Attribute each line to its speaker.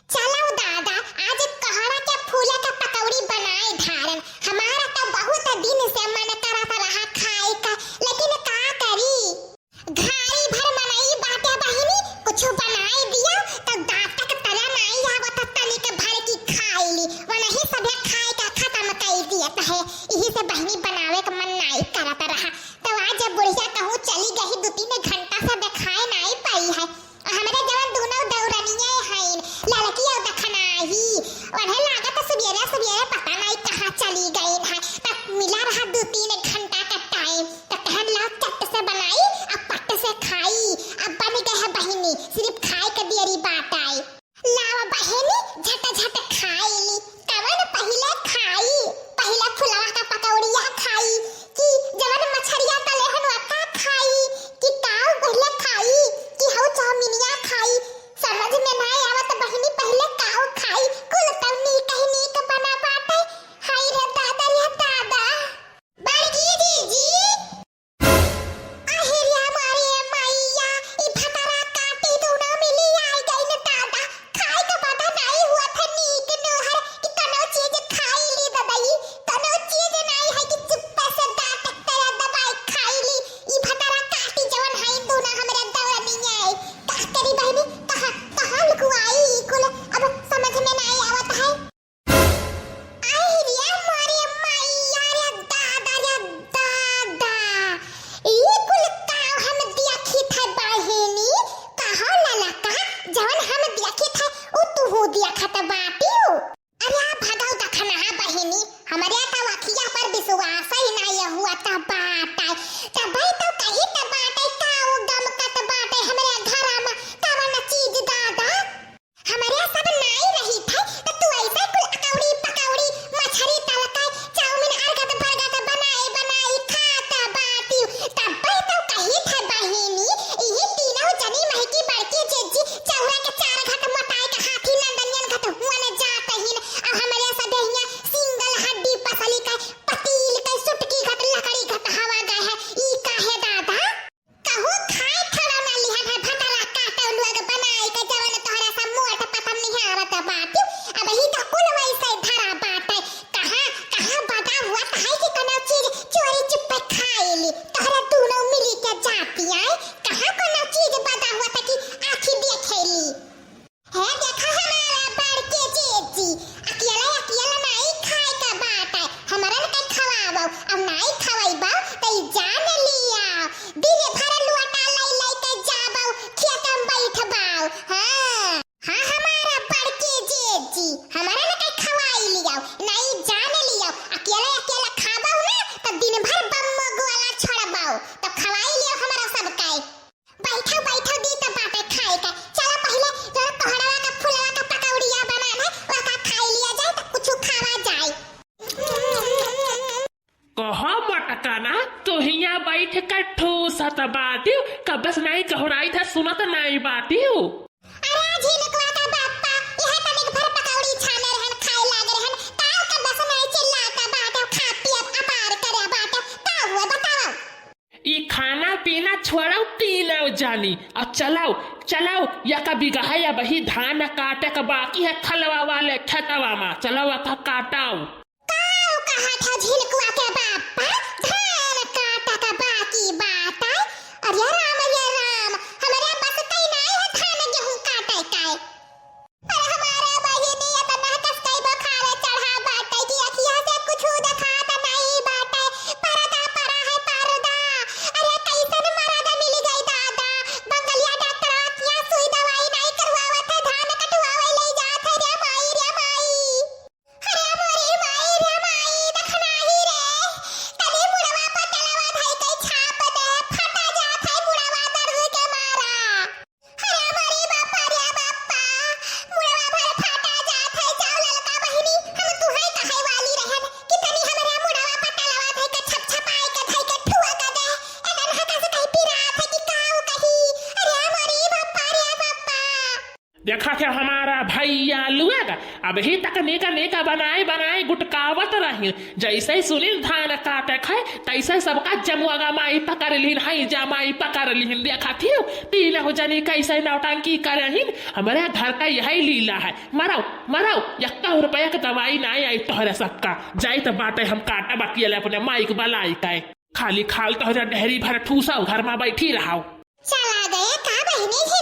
Speaker 1: चलो दादा, आज कहड़ा के फूले का पकौड़ी बनाए धारन। हमारा तो बहुत दिन से मन करत रहा खाए का, लेकिन का करी, घाई भर मनई बाटे बहिनी, कुछ बनाए दिया तो दांत तक तला नहीं आवत, तनिक भर की खाई ली, वही सबे खाए का खत्म कर दिया है। यही से बहिनी बनावे का मन नहीं करत रहा, तो आज बुढ़िया कहूँ चली गई, 2-3 घंटा से दिखाए नहीं पाई है। हमारे जवन दोनों दौरनिया हैं, लड़की और दखनाही, उन्हें लागत सवेरे सवेरे पता नहीं कहाँ चली गई है। तब मिला रहा 2-3 घंटा का टाइम, तो कहन ला चट से बनाई अब पट से खाई। अब बन गए है बहिनी, सिर्फ खाए के देरी बात आई। लावा बहिनी झट झट खाई ली। कवन पहले खाई, पहले फुलवा का पकौड़िया खाई कि जवन मछरिया तले हन वका खाई कि काव पहले खाई कि हौ चाउमीनिया खाई, समझ में नहीं आवत बहिनी। पहले काव खाई, कुल तवनी कहनी के बना बाटे। हाय रे दादा रे दादा, बड़की जीजी अहिरिया मारे मैया, ई फतरा काटी दोनों मिली आई गई न दादा। खाए के पता नहीं हुआ था नीक नोहर कि कनो चीज खाई ली ददाई, कनो चीज नहीं है कि चुप्पे से दांत तेरा दबाई खाई ली। ई फतरा काटी जवन है दोनों हमरे दौरनी है, का करी बहिनी, कहां लुकुआई कुल अब समझ में नहीं आवत है। अहिरिया मारे मैया रे दादा रे दादा, ई कुल काव हम देखी था बहिनी, कहो ललका जवन हम देखी था उ तू देखत बाटियो। अरे आ भगाओ दखना बहिनी, हमरे तो अखिया पर विश्वास ही नहीं हुआ था बाटे। तबै तो कही त बाटे काऊ गमकत बाटे हमरे घर में कवन चीज दादा, हमरे सब नहीं रही थे तो तू ऐसे कुल अकौड़ी पकौड़ी मछली तलका चाउमीन अर्गत बर्गत बनाई खाता बाटियो। तबै तो कही थे बहिनी, यही तीनों जनी महकी बड़की जीजी चौरा के 4 घट मोटाई के हाथी नंदनियन घट हुआ न जात ही। अब हमरे सदैया सिंगल हड्डी पसली का पतील का सुटकी घट लकड़ी घट हवा गए है। ई काहे दादा कहूँ खाए थोड़ा ना लिहा है, भटरा काटे लोग बनाई के जवन तोहरा सा मोट पतन नहीं आवत बाटी। अब ही तो कुल वैसे धरा बाटे, कहां बता हुआ है कि कनो चीज चोरी चुपे खाई ली, तोहरा दोनों मिली के जाती आई। कहां कोनो चीज बता हुआ था कि आंखी देखेली है। देखा हमारा बड़के जीजी अकेला अकेला नहीं खाए का बात है, हमारा के खवाबो, अब नहीं खवाइबो तो जान लिया दिन भर लुटा लाई के जाबो खेत में बैठबाओ। हां हमारा बड़के जीजी हमारा के खवाई लियो, नहीं जान लियो अकेला अकेला खाबो ना तो दिन भर बम्मो गोला छोड़बाओ, तो खवाई लियो हमारा सब के। बैठो दी तो बाटे खाए का। चलो पहले जरा तोहरा का फुलवा का पकौड़िया बनाना ओका खाई लिया जाए तो कुछ खावा जाए।
Speaker 2: कहाँ मटकाना तो हिया बैठ कर ठूसत बाटियो, कबस नहीं कहराई था सुनत नहीं बाटियो।
Speaker 1: अरे झिनकवा का बाप्पा, यह तनिक भर पकौड़ी छाने रहन खाए लागे रहन, ताव का बस नहीं चिल्लाता बाटे, खा पियत अपार करे बाटे, ताव हुआ बताओ।
Speaker 2: ई खाना पीना छोड़ो तीनों जानी, अब चलाओ या कभी गहाया बही धान काटे का बाकी है खलवा वाले खेतवा में, चलो वह काटाओ।
Speaker 1: काव कहा था झिनकवा के बाप्पा, धान काटा का बाकी बात है। अरे राम हमारे बस कहीं नहीं है धान गेहूं काटे का। पर हमारे बहिनी इतना कस कई बखारे चढ़ा बाटे कि अखिया से कुछ दिखाता नहीं बाटे, परदा पड़ा है पर्दा। अरे कैसन मरद मिल गई दादा, बंगलिया डॉक्टर आखिया सुई दवाई नहीं करवावत है, धान कटवावे ले जात है रे माई। अरे मोरी माई रे माई, दखना ही रे
Speaker 2: देखा थे हमारा भैया लुएगा अब ही तक नेका नेका बनाए बनाए गुटकावत रही जैसे सुनील धान काटे खाए तैसे सबका जमुआगा माई पकड़ लिन हई जमाई पकड़ लिन देखा थी तीन हो जनी कैसे नौटंकी करहिन हमारे घर का यही लीला है मराओ मराओ 1 रुपया की दवाई नहीं आई तोहरे सबका जाई तो बाटे हम काटा बतियल अपने माइक बलाई का खाली खाल तो ढेरी भर ठूसा घर में बैठी रहा
Speaker 1: चला गए का बहनी जी